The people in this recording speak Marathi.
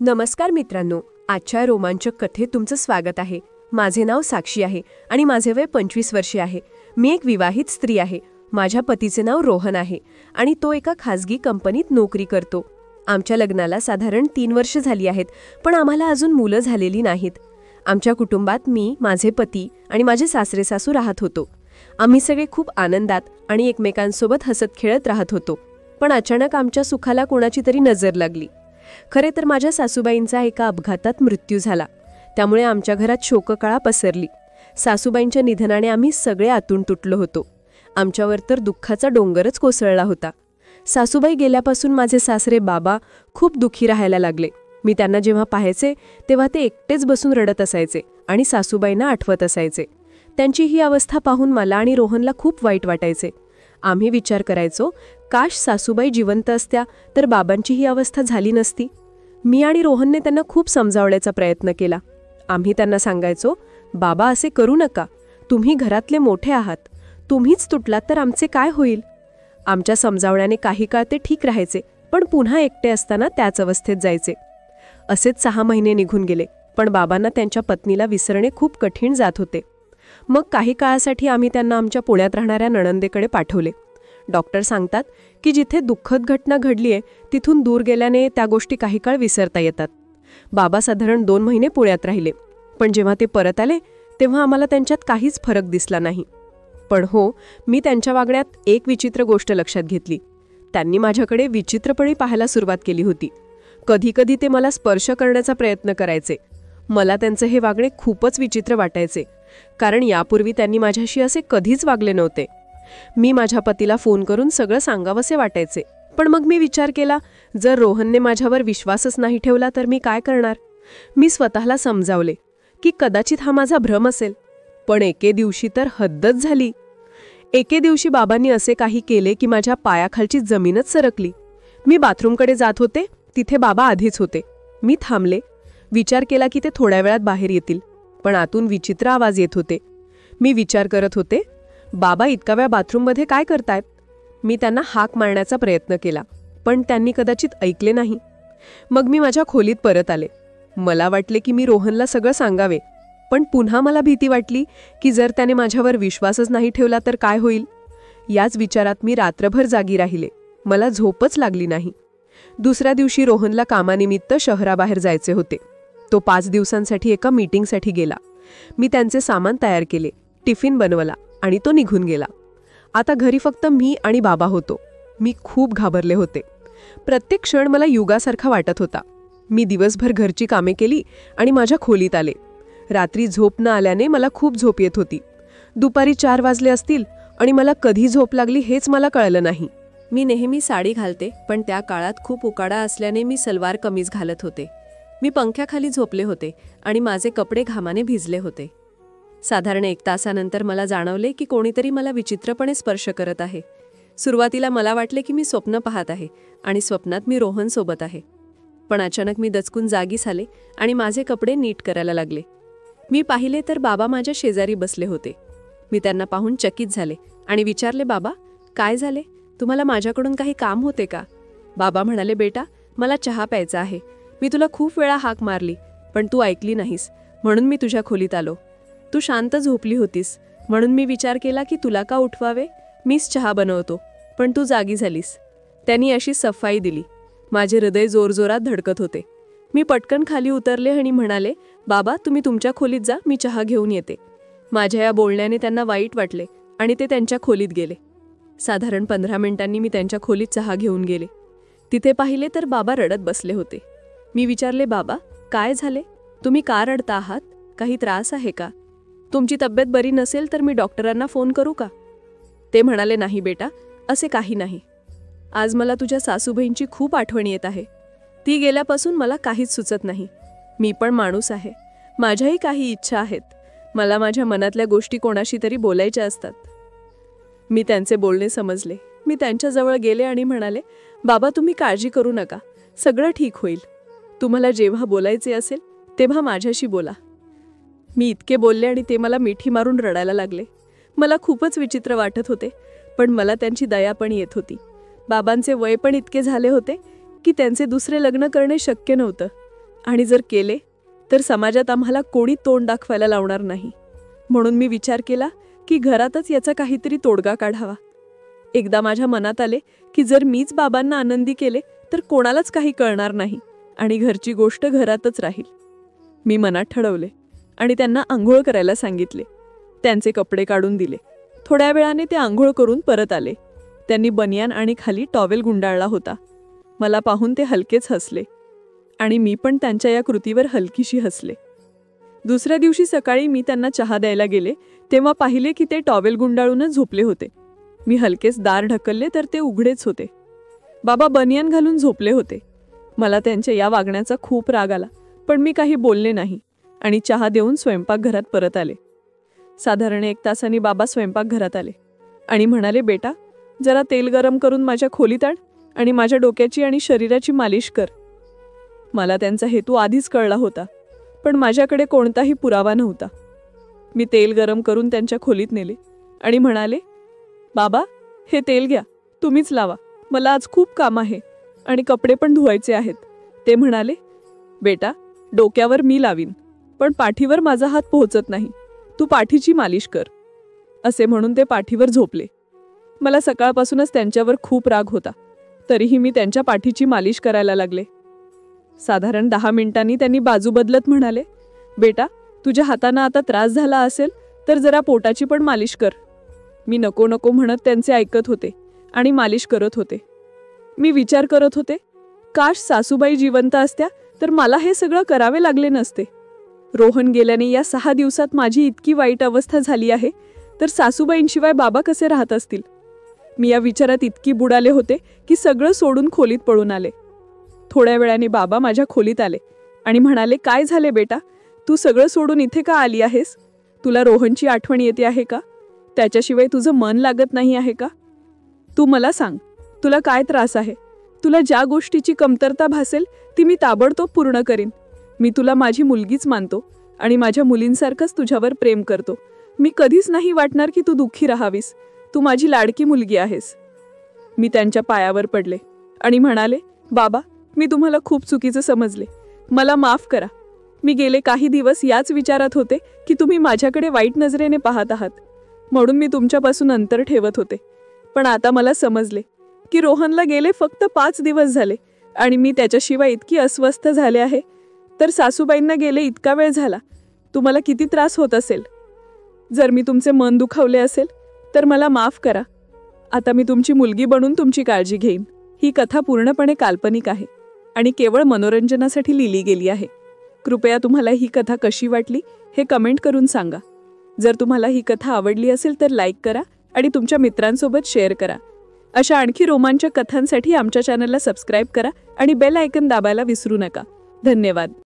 नमस्कार मित्रांनो, आजच्या रोमांचक कथेत तुमचं स्वागत आहे. माझे नाव साक्षी आहे आणि माझे वय 25 वर्षे आहे. मी एक विवाहित स्त्री आहे. माझ्या पतीचे नाव रोहन आहे आणि तो एका खाजगी कंपनीत नोकरी करतो. आमच्या लग्नाला साधारण 3 वर्ष झाली आहेत, पण आम्हाला अजून मुलं झालेली नाहीत. आमच्या कुटुंबात मी, माझे पती आणि माझे सासरे सासू राहत होतो. आम्ही सगळे खूप आनंदात आणि एकमेकांसोबत हसत खेळत राहत होतो. पण अचानक आमच्या सुखाला कोणाची तरी नजर लागली. खरे तर माझ्या सासूबाईंचा एका अपघातात मृत्यू झाला. त्यामुळे आमच्या घरात शोककळा पसरली. सासूबाईंच्या निधनाने आम्ही सगळे आतून तुटलो होतो. आमच्यावर तर दुःखाचा डोंगरच कोसळला होता. सासूबाई गेल्यापासून माझे सासरे बाबा खूप दुःखी राहायला लागले. मी त्यांना जेव्हा पाहायचे तेव्हा ते एकटेच बसून रडत असायचे आणि सासूबाईंना आठवत असायचे. त्यांची ही अवस्था पाहून मला आणि रोहनला खूप वाईट वाटायचे. आम्ही विचार करायचो, काश सासूबाई जिवंत असत्या तर बाबांची ही अवस्था झाली नसती. मी आणि रोहनने त्यांना खूप समजावण्याचा प्रयत्न केला. आम्ही त्यांना सांगायचो, बाबा असे करू नका, तुम्ही घरातले मोठे आहात, तुम्हीच तुटलात तर आमचे काय होईल. आमच्या समजावण्याने काही काळ ते ठीक राहायचे, पण पुन्हा एकटे असताना त्याच अवस्थेत जायचे. असेच 6 महिने निघून गेले, पण बाबांना त्यांच्या पत्नीला विसरणे खूप कठीण जात होते. मग काही काळासाठी आम्ही त्यांना आमच्या पुण्यात राहणाऱ्या नणंदेकडे पाठवले. डॉक्टर सांगतात की जिथे दुःखद घटना घडलीये तिथून दूर गेल्याने त्या गोष्टी काही काळ विसरता येतात. बाबा साधारण 2 महिने पुण्यात राहिले, पण जेव्हा ते परत आले तेव्हा आम्हाला त्यांच्यात काहीच फरक दिसला नाही. पण हो, मी त्यांच्या वागण्यात एक विचित्र गोष्ट लक्षात घेतली. त्यांनी माझ्याकडे विचित्रपणे पाहायला सुरुवात केली होती. कधी कधी ते मला स्पर्श करण्याचा प्रयत्न करायचे. मला त्यांचं हे वागणे खूपच विचित्र वाटायचे, कारण यापूर्वी त्यांनी माझ्याशी असे कधीच वागले नव्हते. मी माझ्या पतीला फोन करून सगळं सांगावंसे वाटायचे, पण मग मी विचार केला, जर रोहनने माझ्यावर विश्वासच नाही ठेवला तर मी काय करणार. मी स्वतःला समजावले की कदाचित हा माझा भ्रम असेल. पण एके दिवशी तर हद्दच झाली. एके दिवशी बाबांनी असे काही केले की माझ्या पायाखालची जमीनच सरकली. मी बाथरूमकडे जात होते, तिथे बाबा आधीच होते. मी थांबले, विचार केला की ते थोड्या वेळात बाहेर येतील, पण आतून विचित्र आवाज येत होते. मी विचार करत होते, बाबा इतका वेळ बाथरूममध्ये काय करतायत. मी त्यांना हाक मारण्याचा प्रयत्न केला, पण त्यांनी कदाचित ऐकले नाही. मग मी माझ्या खोलीत परत आले. मला वाटले की मी रोहनला सगळं सांगावे, पण पुन्हा मला भीती वाटली की जर त्याने माझ्यावर विश्वासच नाही ठेवला तर काय होईल. याच विचारात मी रात्रभर जागी राहिले. मला झोपच लागली नाही. दुसऱ्या दिवशी रोहनला कामानिमित्त शहराबाहेर जायचे होते. तो 5 दिवसांसाठी एका मीटिंगसाठी गेला. मी त्यांचे सामान तयार केले, टिफिन बनवला आणि तो निघून गेला. आता घरी फक्त मी आणि बाबा होतो. मी खूप घाबरले होते. प्रत्येक क्षण मला युगासारखा वाटत होता. मी दिवसभर घरची कामे केली आणि माझ्या खोलीत आले. रात्री झोप न आल्याने मला खूप झोप येत होती. दुपारी 4 वाजले असतील आणि मला कधी झोप लागली हेच मला कळलं नाही. मी नेहमी साडी घालते, पण त्या काळात खूप उकाडा असल्याने मी सलवार कमीज घालत होते. मी पंख्याखाली झोपले होते आणि माझे कपडे घामाने भिजले होते. साधारण 1 तासानंतर मला जाणवले की कोणीतरी मला विचित्रपणे स्पर्श करत आहे. सुरुवातीला मला वाटले की मी स्वप्न पाहत आहे आणि स्वप्नात मी रोहनसोबत आहे. पण अचानक मी दचकून जागी झाले आणि माझे कपडे नीट करायला लागले. मी पाहिले तर बाबा माझ्या शेजारी बसले होते. मी त्यांना पाहून चकित झाले आणि विचारले, बाबा काय झाले, तुम्हाला माझ्याकडून काही काम होते का. बाबा म्हणाले, बेटा मला चहा प्यायचा आहे. मी तुला खूप वेळा हाक मारली, पण तू ऐकली नाहीस, म्हणून मी तुझ्या खोलीत आलो. तू शांत झोपली होतीस, म्हणून मी विचार केला की तुला का उठवावे, मीच चहा बनवतो, पण तू जागी झालीस. त्यांनी अशी सफाई दिली. माझे हृदय जोरजोरात धडकत होते. मी पटकन खाली उतरले आणि म्हणाले, बाबा तुम्ही तुमच्या खोलीत जा, मी चहा घेऊन येते. माझ्या या बोलण्याने त्यांना वाईट वाटले आणि ते त्यांच्या खोलीत गेले. साधारण 15 मिनिटांनी मी त्यांच्या खोलीत चहा घेऊन गेले. तिथे पाहिले तर बाबा रडत बसले होते. मी विचारले, बाबा काय झाले, तुम्ही का रडता आहात, काही त्रास आहे का, तुमची तब्येत बरी नसेल तर मी डॉक्टरांना फोन करू का. ते म्हणाले, नाही बेटा असे काही नाही. आज मला तुझ्या सासूबाईंची खूप आठवण येत आहे. ती गेल्यापासून मला काहीच सुचत नाही. मी पण माणूस आहे, माझ्याही काही इच्छा आहेत. मला माझ्या मनातल्या गोष्टी कोणाशी तरी बोलायच्या असतात. मी त्यांचे बोलणे समजले. मी त्यांच्याजवळ गेले आणि म्हणाले, बाबा तुम्ही काळजी करू नका, सगळं ठीक होईल. तुम्हाला जेव्हा बोलायचे असेल तेव्हा माझ्याशी बोला. मी इतके बोलले आणि ते मला मिठी मारून रडायला लागले. मला खूपच विचित्र वाटत होते, पण मला त्यांची दया पण येत होती. बाबांचे वय पण इतके झाले होते की त्यांचे दुसरे लग्न करणे शक्य नव्हतं. आणि जर केले तर समाजात आम्हाला कोणी तोंड दाखवायला लावणार नाही. म्हणून मी विचार केला की घरातच याचा काहीतरी तोडगा काढावा. एकदा माझ्या मनात आले की जर मीच बाबांना आनंदी केले तर कोणालाच काही कळणार नाही आणि घरची गोष्ट घरातच राहील. मी मनात ठरवले आणि त्यांना आंघोळ करायला सांगितले. त्यांचे कपडे काढून दिले. थोड्या वेळाने ते आंघोळ करून परत आले. त्यांनी बनियान आणि खाली टॉवेल गुंडाळला होता. मला पाहून ते हलकेच हसले आणि मी पण त्यांच्या या कृतीवर हलकीशी हसले. दुसऱ्या दिवशी सकाळी मी त्यांना चहा द्यायला गेले तेव्हा पाहिले की ते टॉवेल गुंडाळूनच झोपले होते. मी हलकेच दार ढकलले तर ते उघडेच होते. बाबा बनियान घालून झोपले होते. मला त्यांच्या या वागण्याचा खूप राग आला, पण मी काही बोलले नाही आणि चहा देऊन स्वयंपाकघरात परत आले. साधारण 1 तासांनी बाबा स्वयंपाकघरात आले आणि म्हणाले, बेटा जरा तेल गरम करून माझ्या खोलीत आण आणि माझ्या डोक्याची आणि शरीराची मालिश कर. मला त्यांचा हेतू आधीच कळला होता, पण माझ्याकडे कोणताही पुरावा नव्हता. मी तेल गरम करून त्यांच्या खोलीत नेले आणि म्हणाले, बाबा हे तेल घ्या, तुम्हीच लावा, मला आज खूप काम आहे आणि कपडे पण धुवायचे आहेत. ते म्हणाले, बेटा डोक्यावर मी लावीन, पण पाठीवर माझा हात पोहोचत नाही, तू पाठीची मालिश कर. असे म्हणून ते पाठीवर झोपले. मला सकाळपासूनच त्यांच्यावर खूप राग होता, तरीही मी त्यांच्या पाठीची मालिश करायला लागले. साधारण 10 मिनिटांनी त्यांनी बाजू बदलत म्हणाले, बेटा तुझ्या हातांना आता त्रास झाला असेल तर जरा पोटाची पण मालिश कर. मी नको नको म्हणत त्यांचे ऐकत होते आणि मालिश करत होते. मी विचार करत होते, काश सासूबाई जिवंत असत्या तर मला हे सगळं करावे लागले नसते. रोहन गेल्याने या 6 दिवसात माझी इतकी वाईट अवस्था झाली आहे, तर सासूबाईंशिवाय बाबा कसे राहत असतील. मी या विचारात इतकी बुडाले होते की सगळं सोडून खोलीत पळून आले. थोड्या वेळाने बाबा माझ्या खोलीत आले आणि म्हणाले, काय झाले बेटा, तू सगळं सोडून इथे का आली आहेस? तुला रोहनची आठवण येते आहे का? त्याच्याशिवाय तुझं मन लागत नाही आहे का? तू मला सांग, तुला काय त्रास आहे? तुला ज्या गोष्टीची कमतरता भासेल ती मी ताबडतोब पूर्ण करीन. मी तुला माझी मुलगीच मानतो आणि माझ्या मुलींसारखंच तुझ्यावर प्रेम करतो. मी कधीच नाही वाटणार की तू दुःखी राहावीस. तू माझी लाडकी मुलगी आहेस. मी त्यांच्या पायावर पडले आणि म्हणाले, बाबा मी तुम्हाला खूप चुकीचं समजले, मला माफ करा. मी गेले काही दिवस याच विचारात होते की तुम्ही माझ्याकडे वाईट नजरेने पाहत आहात, म्हणून मी तुमच्यापासून अंतर ठेवत होते. पण आता मला समजले की रोहनला गेले फक्त 5 दिवस झाले आणि मी त्याच्याशिवाय इतकी अस्वस्थ झाले आहे, तर सासूबाईंना गेले इतका वेळ झाला. तुम्हाला किती त्रास होत असेल. जर मी तुमचे मन दुखावले असेल तर मला माफ करा. आता मी तुमची मुलगी बनून तुमची काळजी घेईन. ही कथा पूर्णपणे काल्पनिक आहे आणि केवळ मनोरंजनासाठी लिहिली गेली आहे. कृपया तुम्हाला ही कथा कशी वाटली हे कमेंट करून सांगा. जर तुम्हाला ही कथा आवडली असेल तर लाईक करा आणि तुमच्या मित्रांसोबत शेअर करा. अशा आणखी रोमांचक कथांसाठी आमच्या चॅनलला सबस्क्राईब करा आणि बेल आयकॉन दाबायला विसरू नका. धन्यवाद.